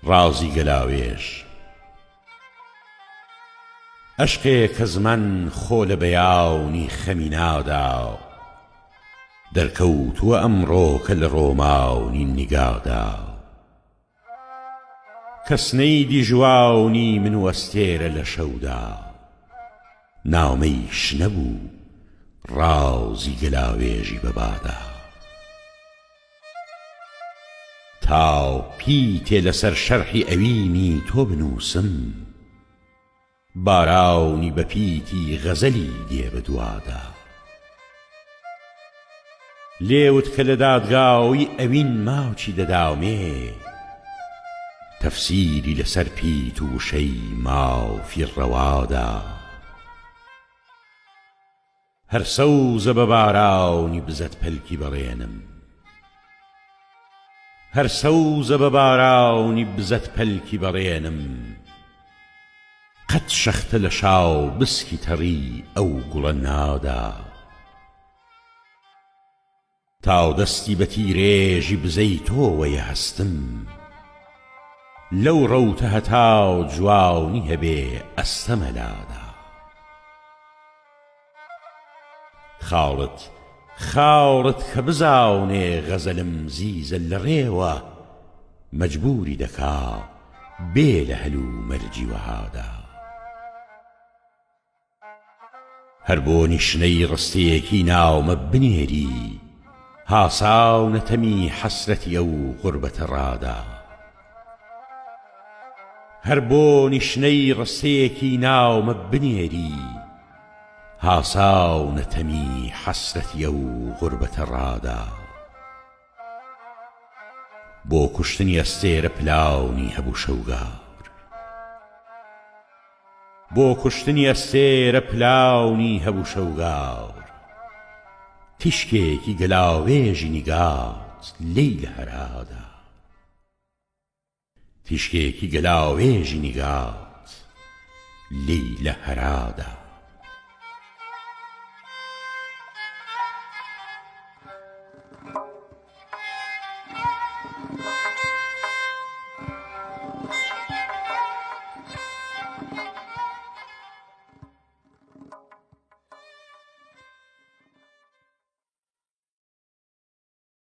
ڕازی گەلاوێژ عشقێ کەز من خۆ لە بەیاونی خەمی نادا دەرکەوتووە ئەمڕۆ کە لە ڕۆماونی نیگادا کەسنەی دیژواونی من وەستێرە لە شەودا ناومەیش نەبوو ڕازی گەلاوێژی بەبادا تا پیتێ لەسەر شەرحی ئەوینی تۆ بنووسم باراونی بە پیتی غەزەلی دێ بە دوادا لێوت کە لە دادگاوی ئەوین ماوچی دەداومێ تەفسیری لەسەر پیت و وشەی مافی ڕەوادا هەر سەوزە بە باراونی بزەت پەلکی بەڕێنم هەر سەوزە بە باراونی بزەت پەلکی بەڕێنم قەت شەختە لە شاو بسکی تەڕی ئەو گوڵە نادا تا دەستی بە تیرێژی بزەی تۆوەیە هەستم لەو ڕەوتە هەتاو جوانی هەبێ ئەستەمەلادا خاڵت کە بزاونێ غەزەلم زیزە لە ڕێوە مەجبوری دەکا بێ لە هەلو مەرجی وەهادا هەر بۆ نیشنەی ڕستەیەکی ناومە بنێری هاساو نەتەمی حەسرەتی ئەو غوربەتە ڕادا هەر بۆ نیشنەی ڕستەیەکی ناومە بنێری هاساو نەتەمی حەسرەتی ئەو غوربەتە ڕادا بۆ کوشتنی ئەستێرە پلاونی هەبوو شەوگار بۆ کوشتنی ئەستێرە پلاونی هەبوو شەوگار تیشکێکی گەلاوێژی نیگات لێی لە هەرادا تیشکێکی گەلاوێژی نیگات لێی لە هەرادا